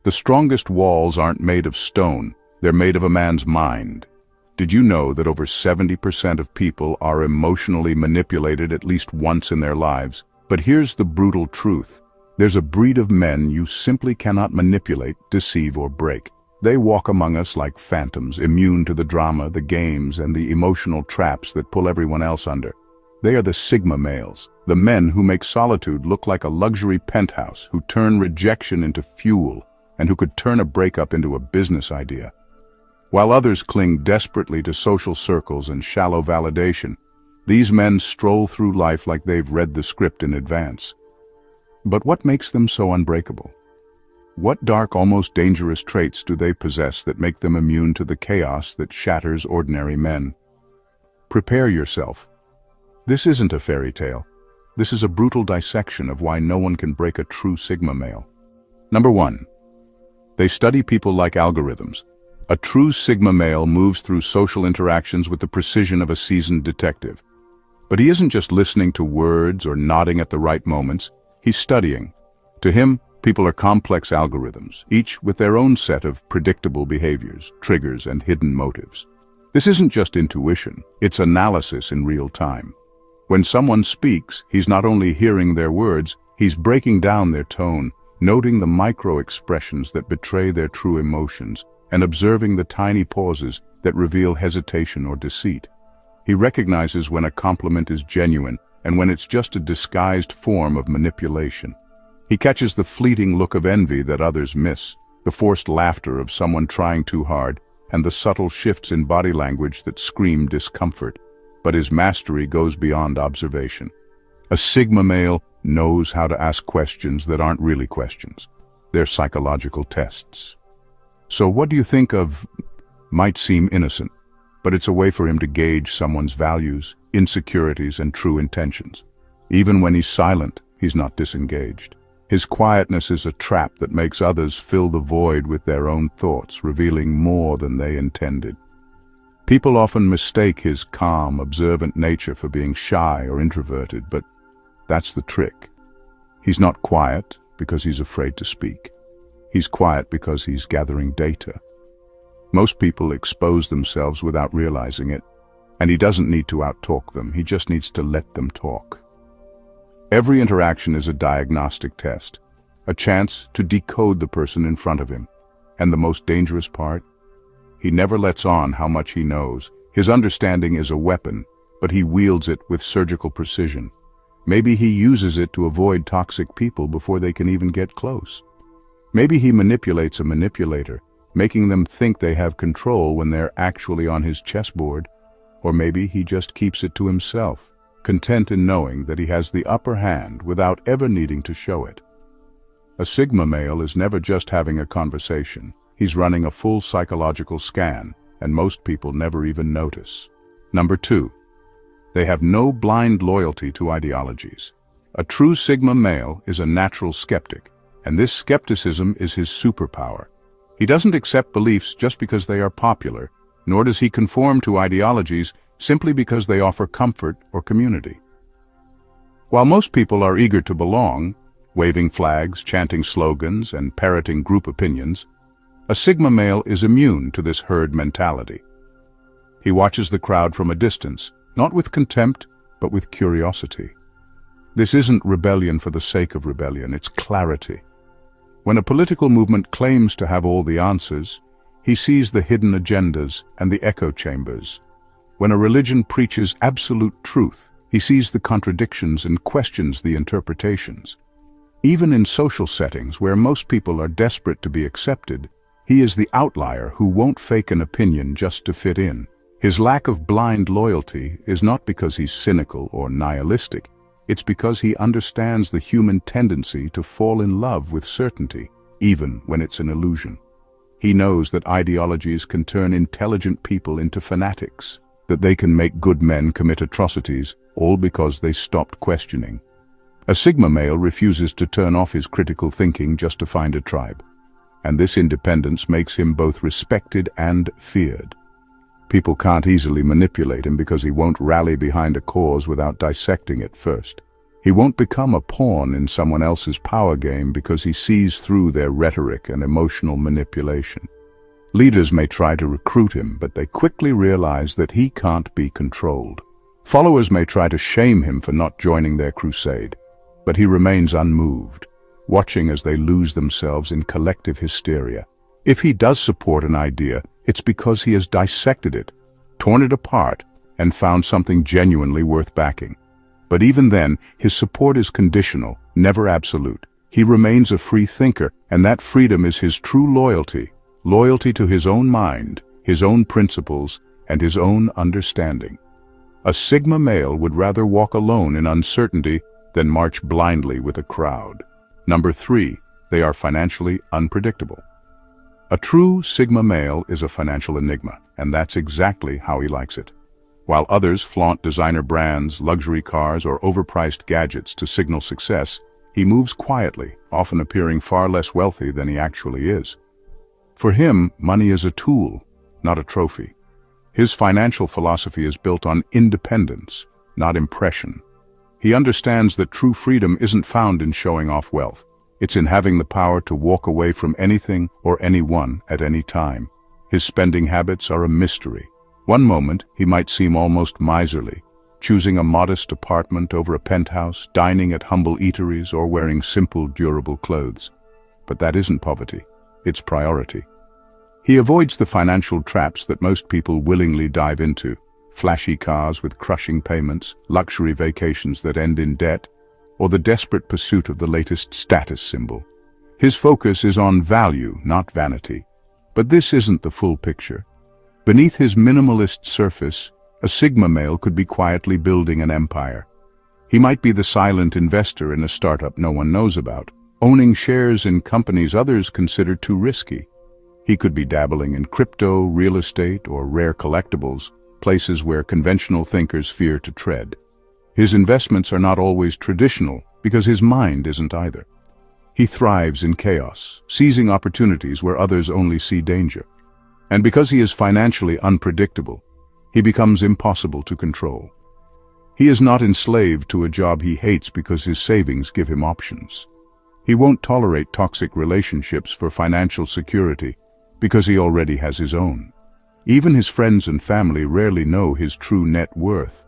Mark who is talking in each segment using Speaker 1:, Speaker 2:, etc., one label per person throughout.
Speaker 1: The strongest walls aren't made of stone, they're made of a man's mind. Did you know that over 70% of people are emotionally manipulated at least once in their lives? But here's the brutal truth. There's a breed of men you simply cannot manipulate, deceive, or break. They walk among us like phantoms, immune to the drama, the games, and the emotional traps that pull everyone else under. They are the Sigma males, the men who make solitude look like a luxury penthouse, who turn rejection into fuel, and who could turn a breakup into a business idea. While others cling desperately to social circles and shallow validation, these men stroll through life like they've read the script in advance. But what makes them so unbreakable? What dark, almost dangerous traits do they possess that make them immune to the chaos that shatters ordinary men? Prepare yourself. This isn't a fairy tale. This is a brutal dissection of why no one can break a true Sigma male. Number 1. They study people like algorithms. A true Sigma male moves through social interactions with the precision of a seasoned detective. But he isn't just listening to words or nodding at the right moments, he's studying. To him, people are complex algorithms, each with their own set of predictable behaviors, triggers, and hidden motives. This isn't just intuition, it's analysis in real time. When someone speaks, he's not only hearing their words, he's breaking down their tone, noting the micro-expressions that betray their true emotions, and observing the tiny pauses that reveal hesitation or deceit. He recognizes when a compliment is genuine and when it's just a disguised form of manipulation. He catches the fleeting look of envy that others miss, the forced laughter of someone trying too hard, and the subtle shifts in body language that scream discomfort. But his mastery goes beyond observation. A Sigma male knows how to ask questions that aren't really questions. They're psychological tests. So what do you think of might seem innocent, but it's a way for him to gauge someone's values, insecurities, and true intentions. Even when he's silent, he's not disengaged. His quietness is a trap that makes others fill the void with their own thoughts, revealing more than they intended. People often mistake his calm, observant nature for being shy or introverted, but that's the trick. He's not quiet because he's afraid to speak. He's quiet because he's gathering data. Most people expose themselves without realizing it, and he doesn't need to outtalk them, he just needs to let them talk. Every interaction is a diagnostic test, a chance to decode the person in front of him. And the most dangerous part? He never lets on how much he knows. His understanding is a weapon, but he wields it with surgical precision. Maybe he uses it to avoid toxic people before they can even get close. Maybe he manipulates a manipulator, making them think they have control when they're actually on his chessboard. Or maybe he just keeps it to himself, content in knowing that he has the upper hand without ever needing to show it. A Sigma male is never just having a conversation. He's running a full psychological scan, and most people never even notice. Number 2. They have no blind loyalty to ideologies. A true Sigma male is a natural skeptic, and this skepticism is his superpower. He doesn't accept beliefs just because they are popular, nor does he conform to ideologies simply because they offer comfort or community. While most people are eager to belong, waving flags, chanting slogans, and parroting group opinions, a Sigma male is immune to this herd mentality. He watches the crowd from a distance, not with contempt, but with curiosity. This isn't rebellion for the sake of rebellion, it's clarity. When a political movement claims to have all the answers, he sees the hidden agendas and the echo chambers. When a religion preaches absolute truth, he sees the contradictions and questions the interpretations. Even in social settings where most people are desperate to be accepted, he is the outlier who won't fake an opinion just to fit in. His lack of blind loyalty is not because he's cynical or nihilistic. It's because he understands the human tendency to fall in love with certainty, even when it's an illusion. He knows that ideologies can turn intelligent people into fanatics, that they can make good men commit atrocities, all because they stopped questioning. A Sigma male refuses to turn off his critical thinking just to find a tribe. And this independence makes him both respected and feared. People can't easily manipulate him because he won't rally behind a cause without dissecting it first. He won't become a pawn in someone else's power game because he sees through their rhetoric and emotional manipulation. Leaders may try to recruit him, but they quickly realize that he can't be controlled. Followers may try to shame him for not joining their crusade, but he remains unmoved, watching as they lose themselves in collective hysteria. If he does support an idea, it's because he has dissected it, torn it apart, and found something genuinely worth backing. But even then, his support is conditional, never absolute. He remains a free thinker, and that freedom is his true loyalty. Loyalty to his own mind, his own principles, and his own understanding. A Sigma male would rather walk alone in uncertainty than march blindly with a crowd. Number 3, they are financially unpredictable. A true Sigma male is a financial enigma, and that's exactly how he likes it. While others flaunt designer brands, luxury cars, or overpriced gadgets to signal success, he moves quietly, often appearing far less wealthy than he actually is. For him, money is a tool, not a trophy. His financial philosophy is built on independence, not impression. He understands that true freedom isn't found in showing off wealth. It's in having the power to walk away from anything or anyone at any time. His spending habits are a mystery. One moment, he might seem almost miserly, choosing a modest apartment over a penthouse, dining at humble eateries, or wearing simple, durable clothes. But that isn't poverty. It's priority. He avoids the financial traps that most people willingly dive into: flashy cars with crushing payments, luxury vacations that end in debt, or the desperate pursuit of the latest status symbol. His focus is on value, not vanity. But this isn't the full picture. Beneath his minimalist surface, a Sigma male could be quietly building an empire. He might be the silent investor in a startup no one knows about, owning shares in companies others consider too risky. He could be dabbling in crypto, real estate, or rare collectibles, places where conventional thinkers fear to tread. His investments are not always traditional because his mind isn't either. He thrives in chaos, seizing opportunities where others only see danger. And because he is financially unpredictable, he becomes impossible to control. He is not enslaved to a job he hates because his savings give him options. He won't tolerate toxic relationships for financial security because he already has his own. Even his friends and family rarely know his true net worth.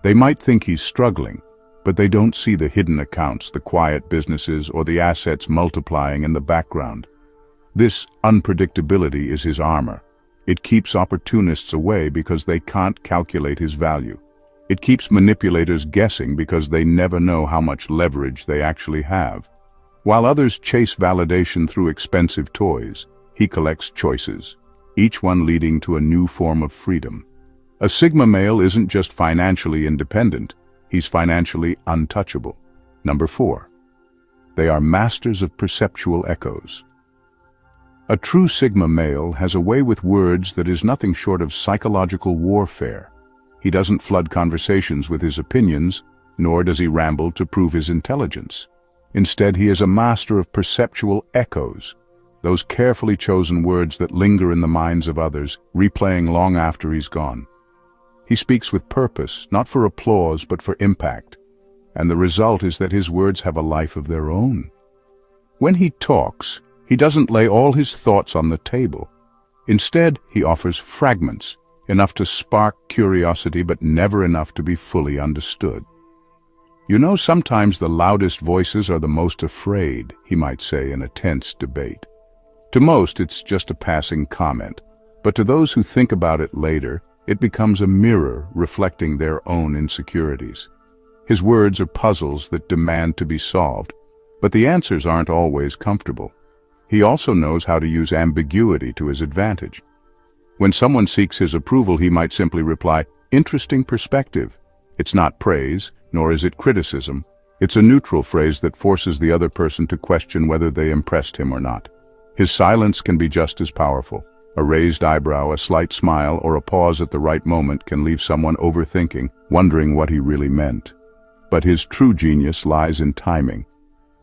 Speaker 1: They might think he's struggling, but they don't see the hidden accounts, the quiet businesses, or the assets multiplying in the background. This unpredictability is his armor. It keeps opportunists away because they can't calculate his value. It keeps manipulators guessing because they never know how much leverage they actually have. While others chase validation through expensive toys, he collects choices, each one leading to a new form of freedom. A Sigma male isn't just financially independent, he's financially untouchable. Number 4. They are masters of perceptual echoes. A true Sigma male has a way with words that is nothing short of psychological warfare. He doesn't flood conversations with his opinions, nor does he ramble to prove his intelligence. Instead, he is a master of perceptual echoes, those carefully chosen words that linger in the minds of others, replaying long after he's gone. He speaks with purpose, not for applause but for impact, and the result is that his words have a life of their own. When he talks, he doesn't lay all his thoughts on the table. Instead, he offers fragments, enough to spark curiosity but never enough to be fully understood. You know, sometimes the loudest voices are the most afraid, he might say in a tense debate. To most, it's just a passing comment, but to those who think about it later, it becomes a mirror reflecting their own insecurities. His words are puzzles that demand to be solved, but the answers aren't always comfortable. He also knows how to use ambiguity to his advantage. When someone seeks his approval, he might simply reply, "Interesting perspective." It's not praise, nor is it criticism. It's a neutral phrase that forces the other person to question whether they impressed him or not. His silence can be just as powerful. A raised eyebrow, a slight smile, or a pause at the right moment can leave someone overthinking, wondering what he really meant. But his true genius lies in timing.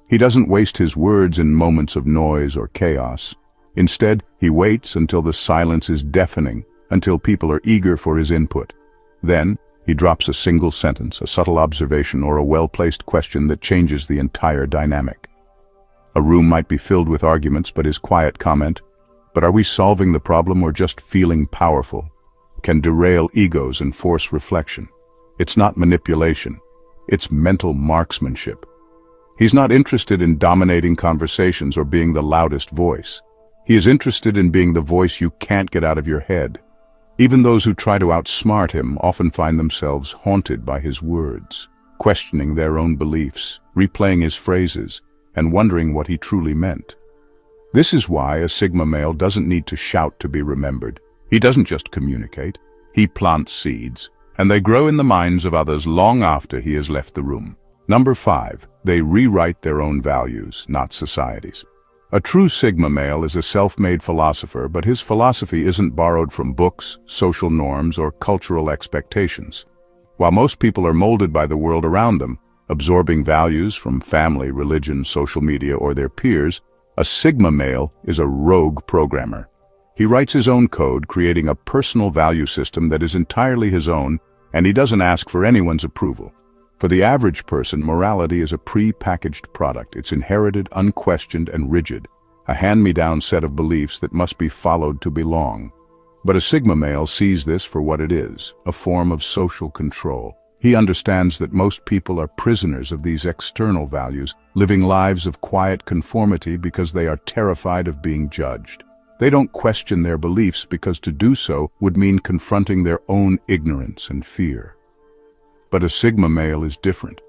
Speaker 1: He doesn't waste his words in moments of noise or chaos. Instead, he waits until the silence is deafening, until people are eager for his input. Then, He drops a single sentence, a subtle observation, or a well-placed question that changes the entire dynamic. A room might be filled with arguments, but his quiet comment, "But are we solving the problem or just feeling powerful?" can derail egos and force reflection. It's not manipulation. It's mental marksmanship. He's not interested in dominating conversations or being the loudest voice. He is interested in being the voice you can't get out of your head. Even those who try to outsmart him often find themselves haunted by his words, questioning their own beliefs, replaying his phrases, and wondering what he truly meant. This is why a Sigma male doesn't need to shout to be remembered. He doesn't just communicate. He plants seeds, and they grow in the minds of others long after he has left the room. Number 5, they rewrite their own values, not society's. A true Sigma male is a self-made philosopher, but his philosophy isn't borrowed from books, social norms, or cultural expectations. While most people are molded by the world around them, absorbing values from family, religion, social media, or their peers, a Sigma male is a rogue programmer. He writes his own code, creating a personal value system that is entirely his own, and he doesn't ask for anyone's approval. For the average person, morality is a pre-packaged product. It's inherited, unquestioned, and rigid, a hand-me-down set of beliefs that must be followed to belong. But a Sigma male sees this for what it is, a form of social control. He understands that most people are prisoners of these external values, living lives of quiet conformity because they are terrified of being judged. They don't question their beliefs because to do so would mean confronting their own ignorance and fear. But a Sigma male is different.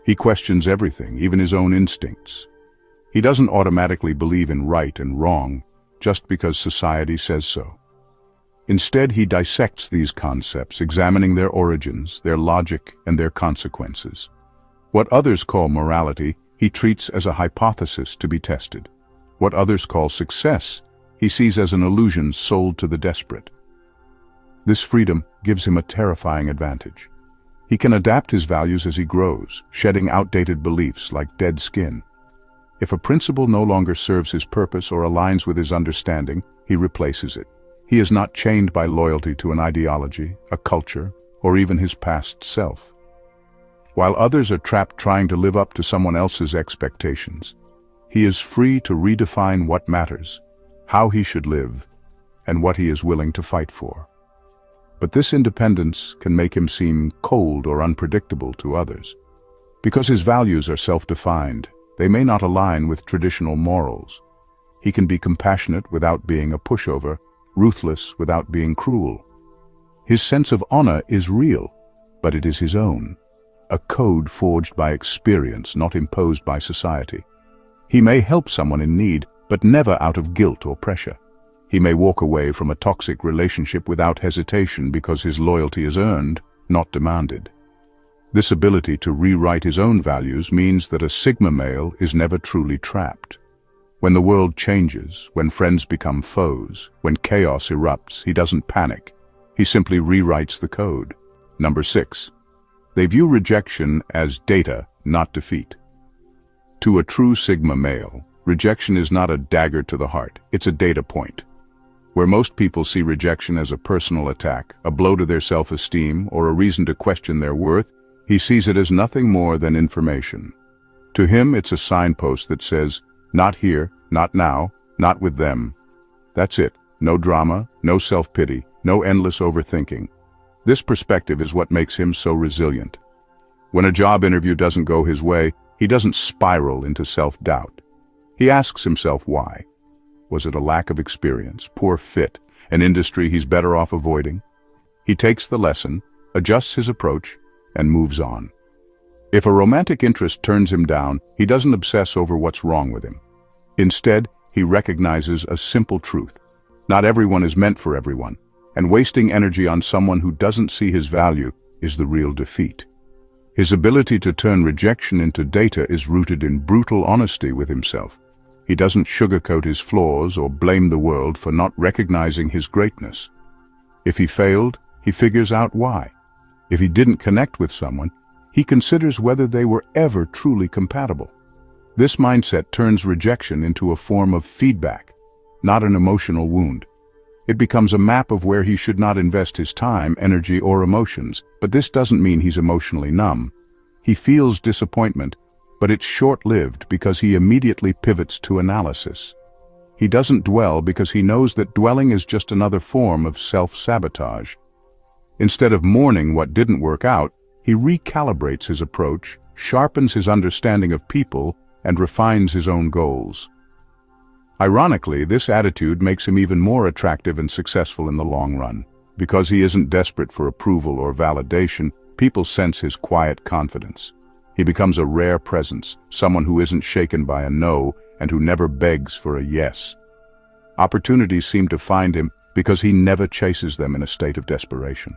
Speaker 1: He questions everything, even his own instincts. He doesn't automatically believe in right and wrong just because society says so. Instead, he dissects these concepts, examining their origins, their logic, and their consequences. What others call morality, he treats as a hypothesis to be tested. What others call success, he sees as an illusion sold to the desperate. This freedom gives him a terrifying advantage. He can adapt his values as he grows, shedding outdated beliefs like dead skin. If a principle no longer serves his purpose or aligns with his understanding, he replaces it. He is not chained by loyalty to an ideology, a culture, or even his past self. While others are trapped trying to live up to someone else's expectations, he is free to redefine what matters, how he should live, and what he is willing to fight for. But this independence can make him seem cold or unpredictable to others. Because his values are self-defined, they may not align with traditional morals. He can be compassionate without being a pushover, ruthless without being cruel. His sense of honor is real, but it is his own, a code forged by experience, not imposed by society. He may help someone in need, but never out of guilt or pressure. He may walk away from a toxic relationship without hesitation because his loyalty is earned, not demanded. This ability to rewrite his own values means that a Sigma male is never truly trapped. When the world changes, when friends become foes, when chaos erupts, he doesn't panic. He simply rewrites the code. Number 6. They view rejection as data, not defeat. To a true Sigma male, rejection is not a dagger to the heart, it's a data point. Where most people see rejection as a personal attack, a blow to their self-esteem, or a reason to question their worth, he sees it as nothing more than information. To him, it's a signpost that says, not here, not now, not with them. That's it. No drama, no self-pity, no endless overthinking. This perspective is what makes him so resilient. When a job interview doesn't go his way, he doesn't spiral into self-doubt. He asks himself why. Was it a lack of experience, poor fit, an industry he's better off avoiding? He takes the lesson, adjusts his approach, and moves on. If a romantic interest turns him down, he doesn't obsess over what's wrong with him. Instead, he recognizes a simple truth. Not everyone is meant for everyone, and wasting energy on someone who doesn't see his value is the real defeat. His ability to turn rejection into data is rooted in brutal honesty with himself. He doesn't sugarcoat his flaws or blame the world for not recognizing his greatness. If he failed, he figures out why. If he didn't connect with someone, he considers whether they were ever truly compatible. This mindset turns rejection into a form of feedback, not an emotional wound. It becomes a map of where he should not invest his time, energy, or emotions. But this doesn't mean he's emotionally numb. He feels disappointment, but it's short-lived because he immediately pivots to analysis. He doesn't dwell because he knows that dwelling is just another form of self-sabotage. Instead of mourning what didn't work out, he recalibrates his approach, sharpens his understanding of people, and refines his own goals. Ironically, this attitude makes him even more attractive and successful in the long run. Because he isn't desperate for approval or validation, people sense his quiet confidence. He becomes a rare presence, someone who isn't shaken by a no and who never begs for a yes. Opportunities seem to find him because he never chases them in a state of desperation.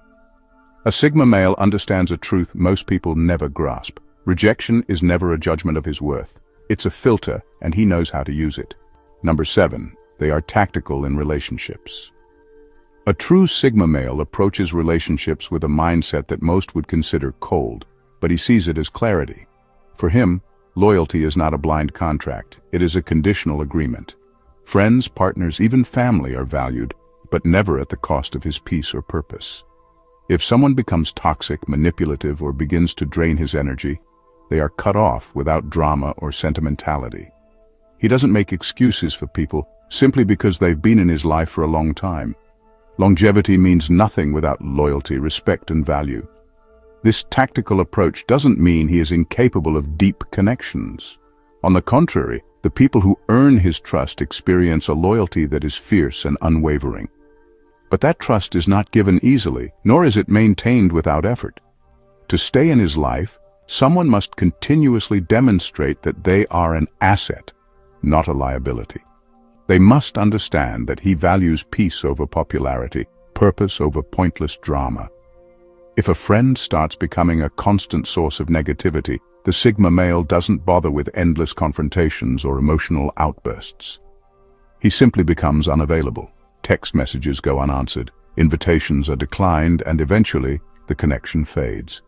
Speaker 1: A Sigma male understands a truth most people never grasp. Rejection is never a judgment of his worth. It's a filter, and he knows how to use it. Number 7, they are tactical in relationships. A true Sigma male approaches relationships with a mindset that most would consider cold, but he sees it as clarity. For him, loyalty is not a blind contract, it is a conditional agreement. Friends, partners, even family are valued, but never at the cost of his peace or purpose. If someone becomes toxic, manipulative, or begins to drain his energy, they are cut off without drama or sentimentality. He doesn't make excuses for people simply because they've been in his life for a long time. Longevity means nothing without loyalty, respect, and value. This tactical approach doesn't mean he is incapable of deep connections. On the contrary, the people who earn his trust experience a loyalty that is fierce and unwavering. But that trust is not given easily, nor is it maintained without effort. To stay in his life, someone must continuously demonstrate that they are an asset, not a liability. They must understand that he values peace over popularity, purpose over pointless drama. If a friend starts becoming a constant source of negativity, the Sigma male doesn't bother with endless confrontations or emotional outbursts. He simply becomes unavailable. Text messages go unanswered, invitations are declined, and eventually the connection fades.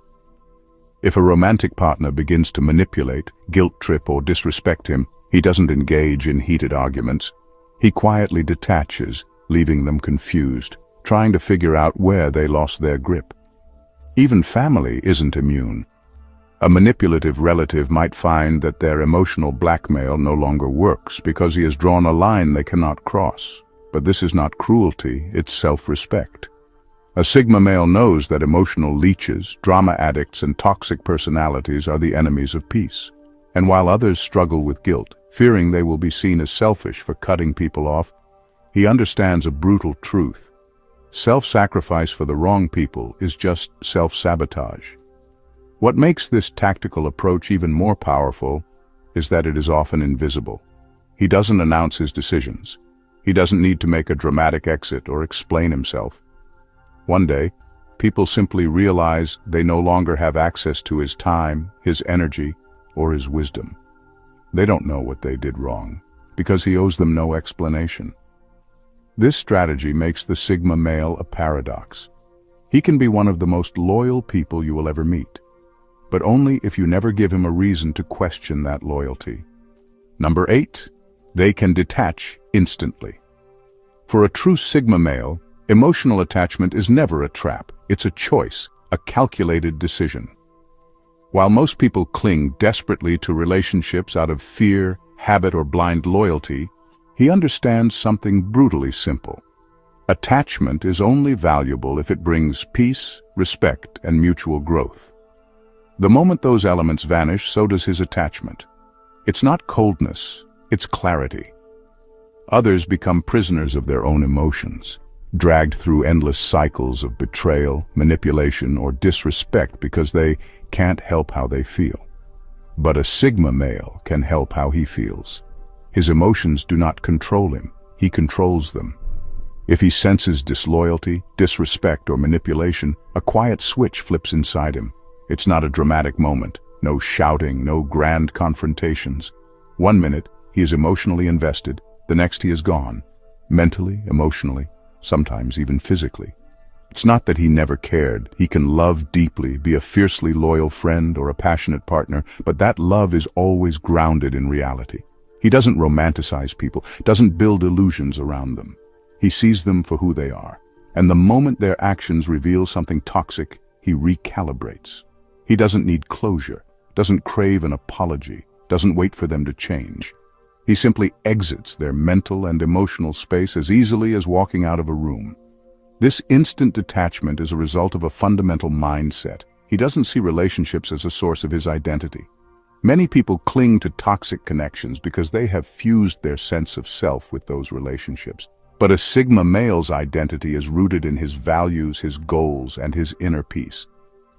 Speaker 1: If a romantic partner begins to manipulate, guilt-trip, or disrespect him, he doesn't engage in heated arguments. He quietly detaches, leaving them confused, trying to figure out where they lost their grip. Even family isn't immune. A manipulative relative might find that their emotional blackmail no longer works because he has drawn a line they cannot cross. But this is not cruelty, it's self-respect. A Sigma male knows that emotional leeches, drama addicts, and toxic personalities are the enemies of peace. And while others struggle with guilt, fearing they will be seen as selfish for cutting people off, he understands a brutal truth. Self-sacrifice for the wrong people is just self-sabotage. What makes this tactical approach even more powerful is that it is often invisible. He doesn't announce his decisions. He doesn't need to make a dramatic exit or explain himself. One day, people simply realize they no longer have access to his time, his energy, or his wisdom. They don't know what they did wrong, because he owes them no explanation. This strategy makes the Sigma male a paradox. He can be one of the most loyal people you will ever meet, but only if you never give him a reason to question that loyalty. Number 8, they can detach instantly. For a true Sigma male, emotional attachment is never a trap. It's a choice, a calculated decision. While most people cling desperately to relationships out of fear, habit, or blind loyalty, he understands something brutally simple. Attachment is only valuable if it brings peace, respect, and mutual growth. The moment those elements vanish, so does his attachment. It's not coldness, it's clarity. Others become prisoners of their own emotions, dragged through endless cycles of betrayal, manipulation, or disrespect because they can't help how they feel. But a Sigma male can help how he feels. His emotions do not control him, he controls them. If he senses disloyalty, disrespect, or manipulation, a quiet switch flips inside him. It's not a dramatic moment, no shouting, no grand confrontations. One minute, he is emotionally invested, the next he is gone, mentally, emotionally, sometimes even physically. It's not that he never cared. He can love deeply, be a fiercely loyal friend or a passionate partner, but that love is always grounded in reality. He doesn't romanticize people, doesn't build illusions around them. He sees them for who they are, and the moment their actions reveal something toxic, he recalibrates. He doesn't need closure, doesn't crave an apology, doesn't wait for them to change. He simply exits their mental and emotional space as easily as walking out of a room. This instant detachment is a result of a fundamental mindset. He doesn't see relationships as a source of his identity. Many people cling to toxic connections because they have fused their sense of self with those relationships. But a Sigma male's identity is rooted in his values, his goals, and his inner peace.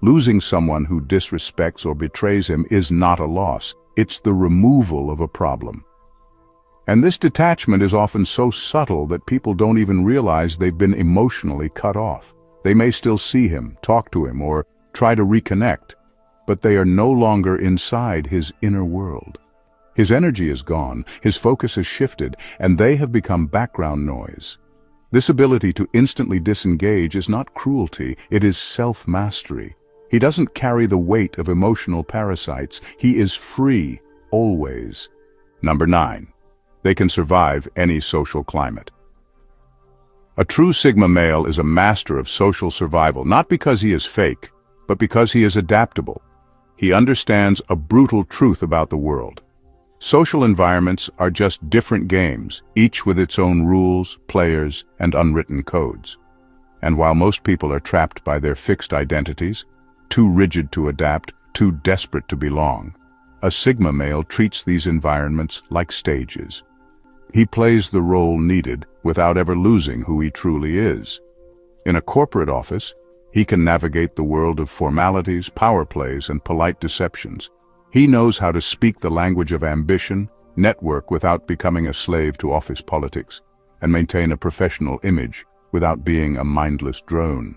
Speaker 1: Losing someone who disrespects or betrays him is not a loss. It's the removal of a problem. And this detachment is often so subtle that people don't even realize they've been emotionally cut off. They may still see him, talk to him, or try to reconnect, but they are no longer inside his inner world. His energy is gone, his focus has shifted, and they have become background noise. This ability to instantly disengage is not cruelty, it is self-mastery. He doesn't carry the weight of emotional parasites. He is free, always. Number 9. They can survive any social climate. A true Sigma male is a master of social survival, not because he is fake, but because he is adaptable. He understands a brutal truth about the world. Social environments are just different games, each with its own rules, players, and unwritten codes. And while most people are trapped by their fixed identities, too rigid to adapt, too desperate to belong, a Sigma male treats these environments like stages. He plays the role needed without ever losing who he truly is. In a corporate office, he can navigate the world of formalities, power plays, and polite deceptions. He knows how to speak the language of ambition, network without becoming a slave to office politics, and maintain a professional image without being a mindless drone.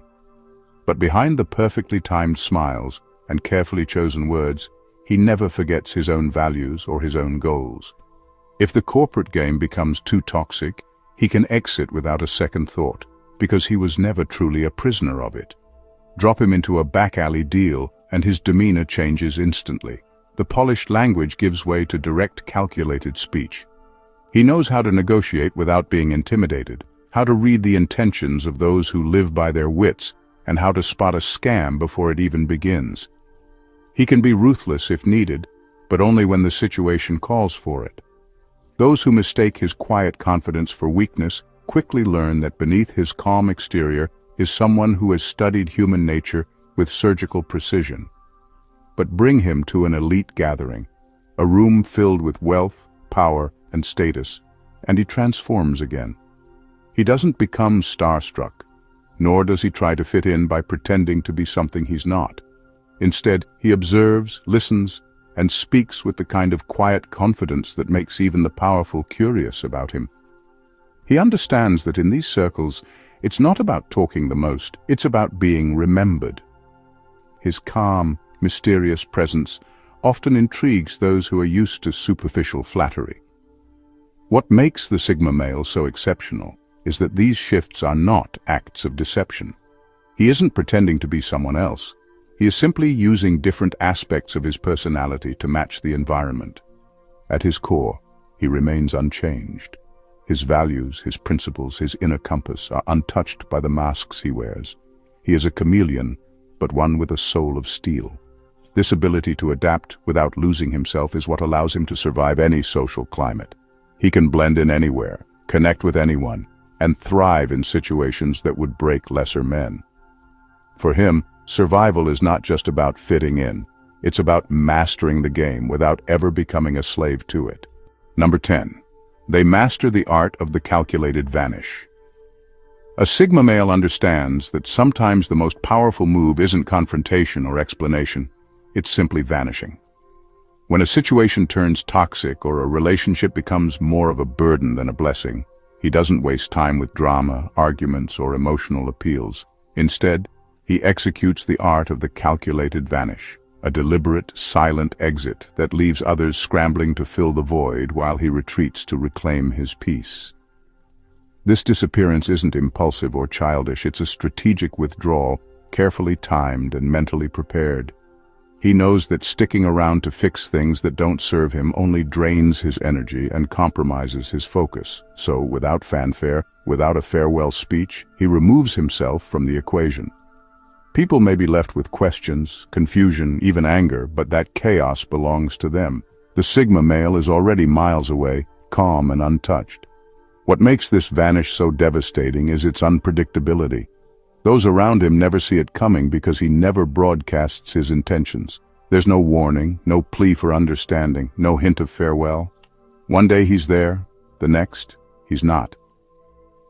Speaker 1: But behind the perfectly timed smiles and carefully chosen words, he never forgets his own values or his own goals. If the corporate game becomes too toxic, he can exit without a second thought, because he was never truly a prisoner of it. Drop him into a back-alley deal, and his demeanor changes instantly. The polished language gives way to direct, calculated speech. He knows how to negotiate without being intimidated, how to read the intentions of those who live by their wits, and how to spot a scam before it even begins. He can be ruthless if needed, but only when the situation calls for it. Those who mistake his quiet confidence for weakness quickly learn that beneath his calm exterior is someone who has studied human nature with surgical precision. But bring him to an elite gathering, a room filled with wealth, power, and status, and he transforms again. He doesn't become starstruck, nor does he try to fit in by pretending to be something he's not. Instead, he observes, listens, and speaks with the kind of quiet confidence that makes even the powerful curious about him. He understands that in these circles, it's not about talking the most, it's about being remembered. His calm, mysterious presence often intrigues those who are used to superficial flattery. What makes the Sigma male so exceptional is that these shifts are not acts of deception. He isn't pretending to be someone else. He is simply using different aspects of his personality to match the environment. At his core, he remains unchanged. His values, his principles, his inner compass are untouched by the masks he wears. He is a chameleon, but one with a soul of steel. This ability to adapt without losing himself is what allows him to survive any social climate. He can blend in anywhere, connect with anyone, and thrive in situations that would break lesser men. For him, survival is not just about fitting in. It's about mastering the game without ever becoming a slave to it. Number 10. They master the art of the calculated vanish. A Sigma male understands that sometimes the most powerful move isn't confrontation or explanation, it's simply vanishing. When a situation turns toxic or a relationship becomes more of a burden than a blessing, he doesn't waste time with drama, arguments, or emotional appeals. Instead, he executes the art of the calculated vanish, a deliberate, silent exit that leaves others scrambling to fill the void while he retreats to reclaim his peace. This disappearance isn't impulsive or childish, it's a strategic withdrawal, carefully timed and mentally prepared. He knows that sticking around to fix things that don't serve him only drains his energy and compromises his focus. So, without fanfare, without a farewell speech, he removes himself from the equation. People may be left with questions, confusion, even anger, but that chaos belongs to them. The Sigma male is already miles away, calm and untouched. What makes this vanish so devastating is its unpredictability. Those around him never see it coming because he never broadcasts his intentions. There's no warning, no plea for understanding, no hint of farewell. One day he's there, the next, he's not.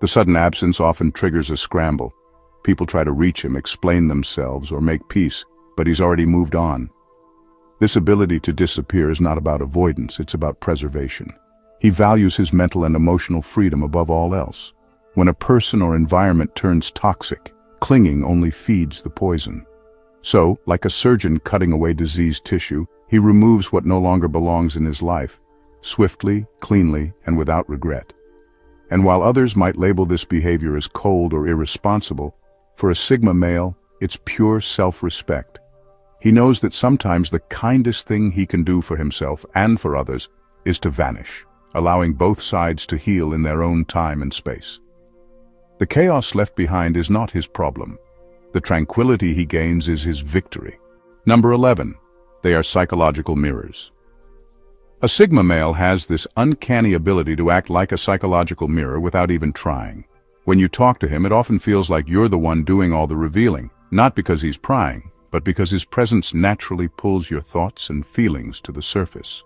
Speaker 1: The sudden absence often triggers a scramble. People try to reach him, explain themselves, or make peace, but he's already moved on. This ability to disappear is not about avoidance, it's about preservation. He values his mental and emotional freedom above all else. When a person or environment turns toxic, clinging only feeds the poison. So, like a surgeon cutting away diseased tissue, he removes what no longer belongs in his life, swiftly, cleanly, and without regret. And while others might label this behavior as cold or irresponsible, for a Sigma male, it's pure self-respect. He knows that sometimes the kindest thing he can do for himself and for others is to vanish, allowing both sides to heal in their own time and space. The chaos left behind is not his problem. The tranquility he gains is his victory. Number 11. They are psychological mirrors. A Sigma male has this uncanny ability to act like a psychological mirror without even trying. When you talk to him, it often feels like you're the one doing all the revealing, not because he's prying, but because his presence naturally pulls your thoughts and feelings to the surface.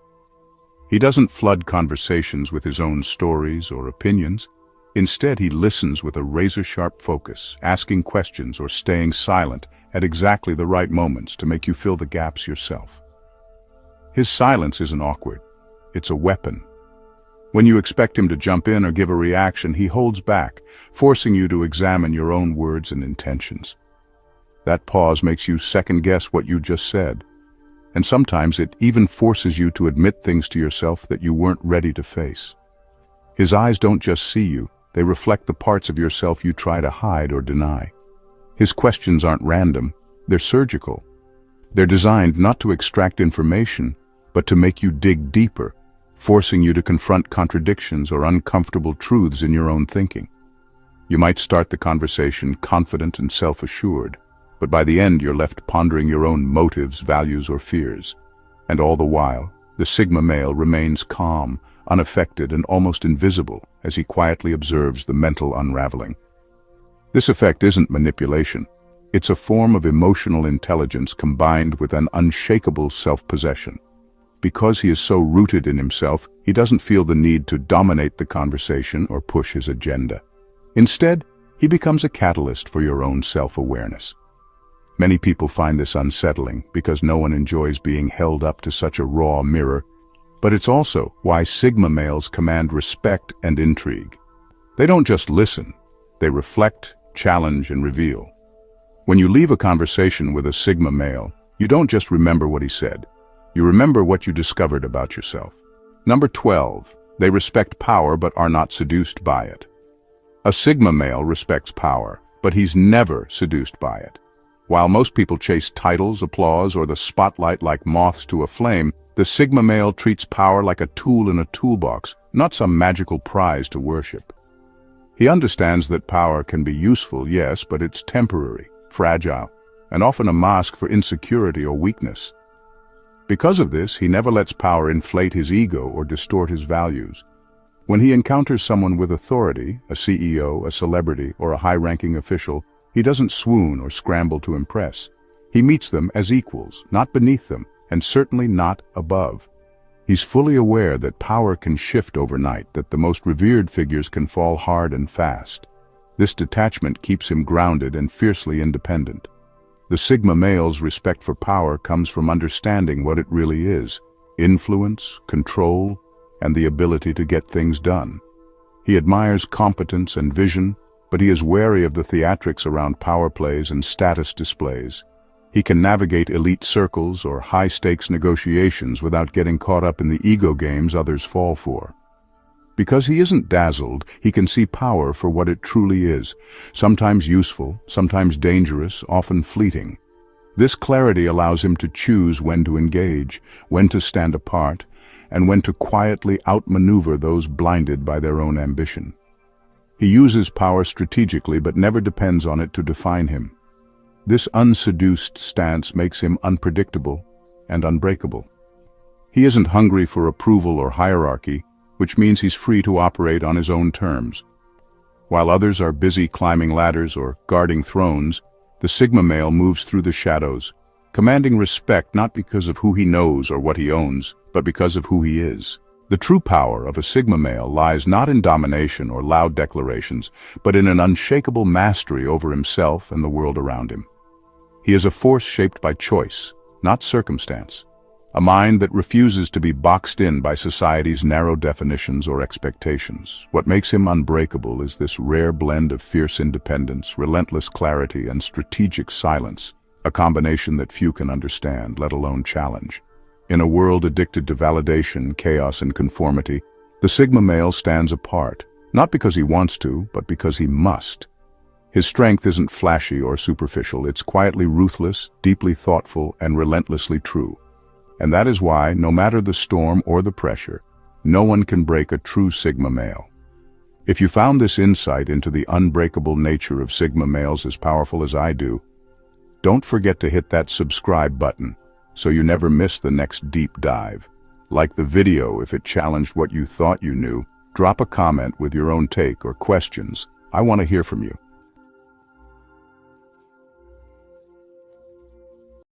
Speaker 1: He doesn't flood conversations with his own stories or opinions. Instead, he listens with a razor-sharp focus, asking questions or staying silent at exactly the right moments to make you fill the gaps yourself. His silence isn't awkward. It's a weapon. When you expect him to jump in or give a reaction, he holds back, forcing you to examine your own words and intentions. That pause makes you second-guess what you just said, and sometimes it even forces you to admit things to yourself that you weren't ready to face. His eyes don't just see you, they reflect the parts of yourself you try to hide or deny. His questions aren't random, they're surgical. They're designed not to extract information, but to make you dig deeper, forcing you to confront contradictions or uncomfortable truths in your own thinking. You might start the conversation confident and self-assured, but by the end you're left pondering your own motives, values, or fears. And all the while, the Sigma male remains calm, unaffected, and almost invisible as he quietly observes the mental unraveling. This effect isn't manipulation. It's a form of emotional intelligence combined with an unshakable self-possession. Because he is so rooted in himself, he doesn't feel the need to dominate the conversation or push his agenda. Instead, he becomes a catalyst for your own self-awareness. Many people find this unsettling because no one enjoys being held up to such a raw mirror, but it's also why Sigma males command respect and intrigue. They don't just listen, they reflect, challenge, and reveal. When you leave a conversation with a Sigma male, you don't just remember what he said, you remember what you discovered about yourself. Number 12. They respect power but are not seduced by it. A Sigma male respects power, but he's never seduced by it. While most people chase titles, applause, or the spotlight like moths to a flame, the Sigma male treats power like a tool in a toolbox, not some magical prize to worship. He understands that power can be useful, yes, but it's temporary, fragile, and often a mask for insecurity or weakness. Because of this, he never lets power inflate his ego or distort his values. When he encounters someone with authority, a CEO, a celebrity, or a high-ranking official, he doesn't swoon or scramble to impress. He meets them as equals, not beneath them, and certainly not above. He's fully aware that power can shift overnight, that the most revered figures can fall hard and fast. This detachment keeps him grounded and fiercely independent. The Sigma male's respect for power comes from understanding what it really is: influence, control, and the ability to get things done. He admires competence and vision, but he is wary of the theatrics around power plays and status displays. He can navigate elite circles or high-stakes negotiations without getting caught up in the ego games others fall for. Because he isn't dazzled, he can see power for what it truly is, sometimes useful, sometimes dangerous, often fleeting. This clarity allows him to choose when to engage, when to stand apart, and when to quietly outmaneuver those blinded by their own ambition. He uses power strategically but never depends on it to define him. This unseduced stance makes him unpredictable and unbreakable. He isn't hungry for approval or hierarchy, which means he's free to operate on his own terms. While others are busy climbing ladders or guarding thrones, the Sigma male moves through the shadows, commanding respect not because of who he knows or what he owns, but because of who he is. The true power of a Sigma male lies not in domination or loud declarations, but in an unshakable mastery over himself and the world around him. He is a force shaped by choice, not circumstance. A mind that refuses to be boxed in by society's narrow definitions or expectations. What makes him unbreakable is this rare blend of fierce independence, relentless clarity, and strategic silence, a combination that few can understand, let alone challenge. In a world addicted to validation, chaos, and conformity, the Sigma male stands apart, not because he wants to, but because he must. His strength isn't flashy or superficial, it's quietly ruthless, deeply thoughtful, and relentlessly true. And that is why, no matter the storm or the pressure, no one can break a true Sigma male. If you found this insight into the unbreakable nature of Sigma males as powerful as I do, don't forget to hit that subscribe button so you never miss the next deep dive. Like the video if it challenged what you thought you knew. Drop a comment with your own take or questions. I want to hear from you.